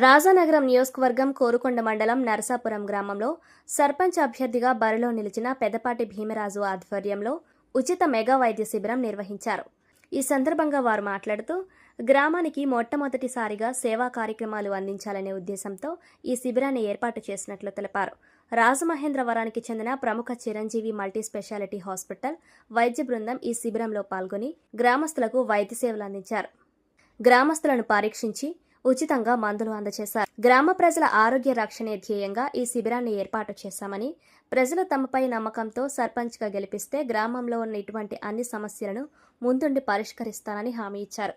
రాజానగరం నియోజకవర్గం కోరుకొండ మండలం నరసాపురం గ్రామంలో సర్పంచ్ అభ్యర్థిగా బరిలో నిలిచిన పెదపాటి భీమరాజు ఆధ్వర్యంలో ఉచిత మెగా వైద్య శిబిరం నిర్వహించారు. ఈ సందర్భంగా వారు మాట్లాడుతూ గ్రామానికి మొట్టమొదటిసారిగా సేవా కార్యక్రమాలు అందించాలనే ఉద్దేశంతో ఈ శిబిరాన్ని ఏర్పాటు చేసినట్లు తెలిపారు. రాజమహేంద్రవరానికి చెందిన ప్రముఖ చిరంజీవి మల్టీ స్పెషాలిటీ హాస్పిటల్ వైద్య బృందం ఈ శిబిరంలో పాల్గొని గ్రామస్తులకు వైద్య సేవలు అందించారు. గ్రామస్తులను పరీక్షించి ఉచితంగా మందులు అందజేశారు. గ్రామ ప్రజల ఆరోగ్య రక్షణే ధ్యేయంగా ఈ శిబిరాన్ని ఏర్పాటు చేశామని, ప్రజలు తమపై నమ్మకంతో సర్పంచ్గా గెలిపిస్తే గ్రామంలో ఉన్న ఇటువంటి అన్ని సమస్యలను ముందుండి పరిష్కరిస్తానని హామీ ఇచ్చారు.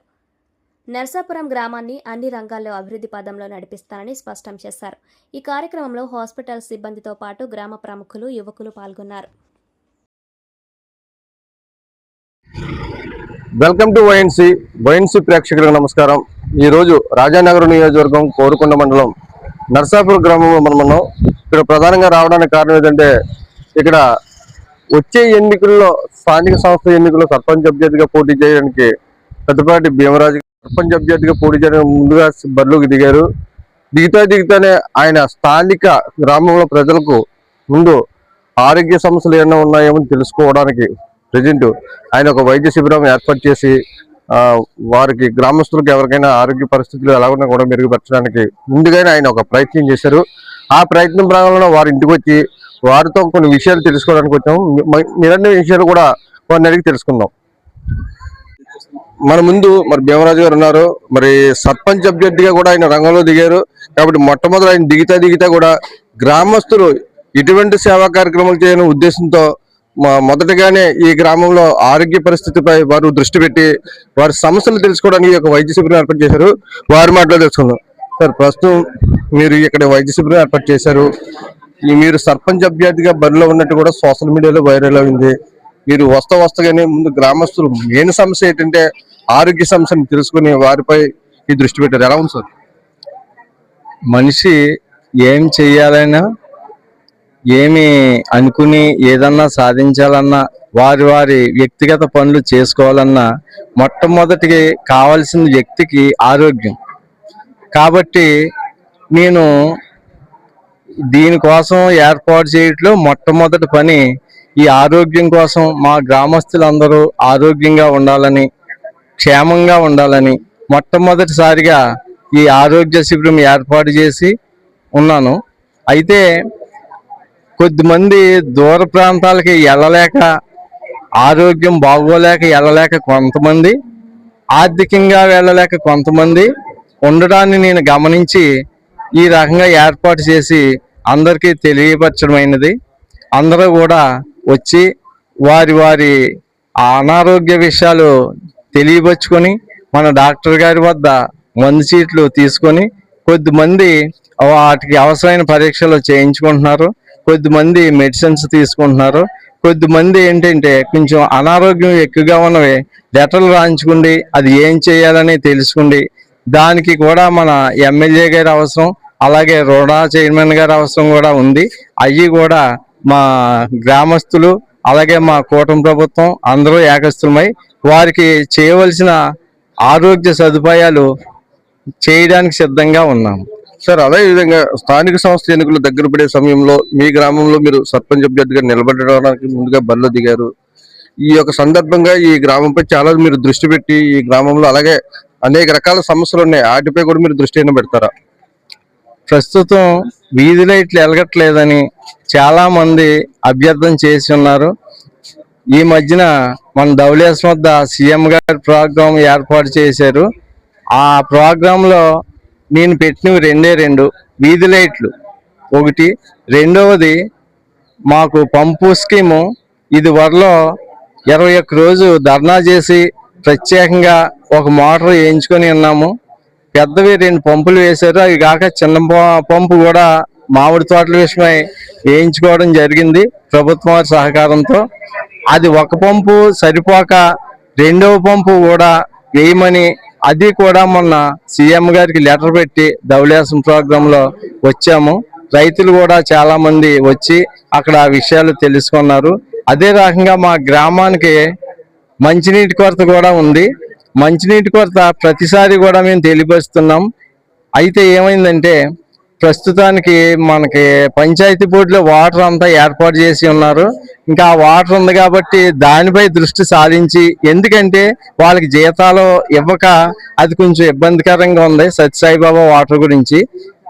నరసాపురం గ్రామాన్ని అన్ని రంగాల్లో అభివృద్ధి పదంలో నడిపిస్తానని స్పష్టం చేశారు. ఈ కార్యక్రమంలో హాస్పిటల్ సిబ్బందితో పాటు గ్రామ ప్రముఖులు, యువకులు పాల్గొన్నారు. వెల్కమ్ టు వైఎన్సీ ప్రేక్షకులకు నమస్కారం. ఈరోజు రాజానగరం నియోజకవర్గం కోరుకొండ మండలం నరసాపురం గ్రామంలో మనం ఇక్కడ ప్రధానంగా రావడానికి కారణం ఏంటంటే, ఇక్కడ వచ్చే ఎన్నికల్లో స్థానిక సంస్థ ఎన్నికల్లో సర్పంచ్ అభ్యర్థిగా పోటీ చేయడానికి పెద్దపాటి భీమరాజు సర్పంచ్ అభ్యర్థిగా పోటీ చేయడానికి ముందుగా బరిలోకి దిగారు. దిగుతానే ఆయన స్థానిక గ్రామంలో ప్రజలకు ముందు ఆరోగ్య సమస్యలు ఏమైనా ఉన్నాయేమో తెలుసుకోవడానికి ప్రజెంట్ ఆయన ఒక వైద్య శిబిరం ఏర్పాటు చేసి వారికి గ్రామస్తులకు ఎవరికైనా ఆరోగ్య పరిస్థితులు ఎలా ఉన్నా కూడా మెరుగుపరచడానికి ముందుగానే ఆయన ఒక ప్రయత్నం చేశారు. ఆ ప్రయత్నం ప్రాంగంలో వారి ఇంటికి వచ్చి వారితో కొన్ని విషయాలు తెలుసుకోవడానికి వచ్చాము. మిగతా విషయాలు కూడా వారిని అడిగి తెలుసుకుందాం. మన ముందు మరి భీమరాజు గారు ఉన్నారు. మరి సర్పంచ్ అభ్యర్థిగా కూడా ఆయన రంగంలో దిగారు. కాబట్టి మొట్టమొదటి ఆయన దిగితా కూడా గ్రామస్తులు ఇటువంటి సేవా కార్యక్రమాలు చేయని ఉద్దేశంతో మొదటగానే ఈ గ్రామంలో ఆరోగ్య పరిస్థితిపై వారు దృష్టి పెట్టి వారి సమస్యలు తెలుసుకోవడానికి ఒక వైద్య శిబిరం ఏర్పాటు చేశారు. వారి మాటలో తెలుసుకుందాం. సార్, ప్రస్తుతం మీరు ఇక్కడ వైద్య శిబిరం ఏర్పాటు చేశారు. మీరు సర్పంచ్ అభ్యర్థిగా బరిలో ఉన్నట్టు కూడా సోషల్ మీడియాలో వైరల్ అయింది. మీరు వస్తాగానే ముందు గ్రామస్తులు మెయిన్ సమస్య ఏంటంటే ఆరోగ్య సమస్యను తెలుసుకుని వారిపై ఈ దృష్టి పెట్టారు. ఎలా ఉంది సార్? మనిషి ఏం చెయ్యాలైనా ఏమి అనుకుని ఏదన్నా సాధించాలన్నా వారి వ్యక్తిగత పనులు చేసుకోవాలన్నా మొట్టమొదటి కావాల్సిన వ్యక్తికి ఆరోగ్యం. కాబట్టి నేను దీనికోసం ఏర్పాటు చేయట్లో మొట్టమొదటి పని ఈ ఆరోగ్యం కోసం మా గ్రామస్తులందరూ ఆరోగ్యంగా ఉండాలని, క్షేమంగా ఉండాలని మొట్టమొదటిసారిగా ఈ ఆరోగ్య శిబిరం ఏర్పాటు చేసి ఉన్నాను. అయితే కొద్దిమంది దూర ప్రాంతాలకి వెళ్ళలేక, ఆరోగ్యం బాగోలేక వెళ్ళలేక కొంతమంది, ఆర్థికంగా వెళ్ళలేక కొంతమంది ఉండడాన్ని నేను గమనించి ఈ రకంగా ఏర్పాటు చేసి అందరికీ తెలియపరచడమైనది. అందరూ కూడా వచ్చి వారి అనారోగ్య విషయాలు తెలియపరుచుకొని మన డాక్టర్ గారి వద్ద మందు చీట్లు తీసుకొని కొద్దిమంది వాటికి అవసరమైన పరీక్షలు చేయించుకుంటున్నారు, కొద్దిమంది మెడిసిన్స్ తీసుకుంటున్నారు. కొద్దిమంది ఏంటంటే కొంచెం అనారోగ్యం ఎక్కువగా ఉన్నవి లెటర్లు రాయించుకోండి, అది ఏం చేయాలని తెలుసుకోండి. దానికి కూడా మన ఎమ్మెల్యే గారి అవసరం, అలాగే రోడా చైర్మన్ గారి అవసరం కూడా ఉంది. అవి కూడా మా గ్రామస్తులు అలాగే మా కూటమి ప్రభుత్వం అందరూ ఏకస్తులమై వారికి చేయవలసిన ఆరోగ్య సదుపాయాలు చేయడానికి సిద్ధంగా ఉన్నాము. సార్, అదే విధంగా స్థానిక సంస్థ ఎన్నికలు దగ్గర పడే సమయంలో మీ గ్రామంలో మీరు సర్పంచ్ అభ్యర్థిగా నిలబడడానికి ముందుగా బరిలో దిగారు. ఈ యొక్క సందర్భంగా ఈ గ్రామంపై చాలా మీరు దృష్టి పెట్టి ఈ గ్రామంలో అలాగే అనేక రకాల సమస్యలు ఉన్నాయి, వాటిపై కూడా మీరు దృష్టి అయినా పెడతారా? ప్రస్తుతం వీధి లైట్లు వెలగట్లేదని చాలా మంది అభ్యర్థన చేసి ఉన్నారు. ఈ మధ్యన మన ధవళేస్ వద్ద సీఎం గారి ప్రోగ్రాం ఏర్పాటు చేశారు. ఆ ప్రోగ్రాంలో నేను పెట్టినవి రెండు వీధి లైట్లు ఒకటి. రెండవది మాకు పంపు స్కీము ఇది వరలో 21 రోజు ధర్నా చేసి ప్రత్యేకంగా ఒక మోటార్ వేయించుకొని ఉన్నాము. పెద్దవి 2 పంపులు వేశారు. అవి కాక చిన్న పంపు కూడా మామిడి తోటల విషయమై వేయించుకోవడం జరిగింది ప్రభుత్వం వారి సహకారంతో. అది ఒక పంపు సరిపోక రెండవ పంపు కూడా వేయమని అది కూడా మొన్న సీఎం గారికి లెటర్ పెట్టి ధవళేసం ప్రోగ్రాంలో వచ్చాము. రైతులు కూడా చాలా మంది వచ్చి అక్కడ ఆ విషయాలు తెలుసుకున్నారు. అదే రకంగా మా గ్రామానికి మంచినీటి కొరత కూడా ఉంది. మంచినీటి కొరత ప్రతిసారి కూడా మేము తెలియపరుస్తున్నాం. అయితే ఏమైందంటే ప్రస్తుతానికి మనకి పంచాయతీ బోర్డులో వాటర్ అంతా ఏర్పాటు చేసి ఉన్నారు. ఇంకా ఆ వాటర్ ఉంది కాబట్టి దానిపై దృష్టి సారించి, ఎందుకంటే వాళ్ళకి జీతాలు ఇవ్వక అది కొంచెం ఇబ్బందికరంగా ఉంది సత్యసాయిబాబా వాటర్ గురించి.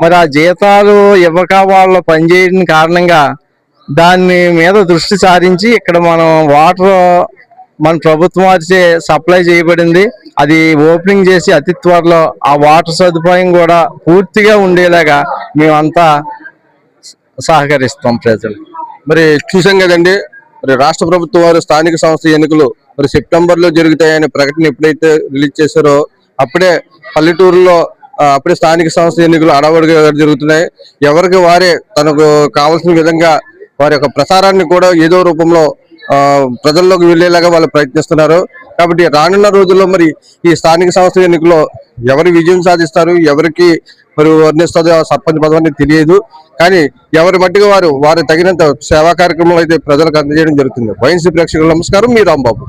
మరి ఆ జీతాలు ఇవ్వక వాళ్ళు పనిచేయడం కారణంగా దాని మీద దృష్టి సారించి ఇక్కడ మనం వాటర్ మన ప్రభుత్వం వారిచే సప్లై చేయబడింది. అది ఓపెనింగ్ చేసి అతి త్వరలో ఆ వాటర్ సదుపాయం కూడా పూర్తిగా ఉండేలాగా మేమంతా సహకరిస్తాం ప్రజలు. మరి చూసాం కదండి, మరి రాష్ట్ర ప్రభుత్వం వారు స్థానిక సంస్థ ఎన్నికలు మరి సెప్టెంబర్ లో జరుగుతాయనే ప్రకటన ఎప్పుడైతే రిలీజ్ చేశారో అప్పుడే పల్లెటూరులో అప్పుడే స్థానిక సంస్థ ఎన్నికలు అడవడిగా జరుగుతున్నాయి. ఎవరికి వారే తనకు కావాల్సిన విధంగా వారి యొక్క ప్రసారాన్ని కూడా ఏదో రూపంలో ప్రజల్లోకి వెళ్లేలాగా వాళ్ళు ప్రయత్నిస్తున్నారు. కాబట్టి రానున్న రోజుల్లో మరి ఈ స్థానిక సంస్థ ఎన్నికల్లో ఎవరు విజయం సాధిస్తారు, ఎవరికి మరి వర్ణిస్తుందో ఆ సర్పంచ్ పదవి తెలియదు. కానీ ఎవరి మట్టిగా వారు తగినంత సేవా కార్యక్రమాలు అయితే ప్రజలకు అందజేయడం జరుగుతుంది. వైఎన్సీ ప్రేక్షకులు నమస్కారం, మీ రాంబాబు.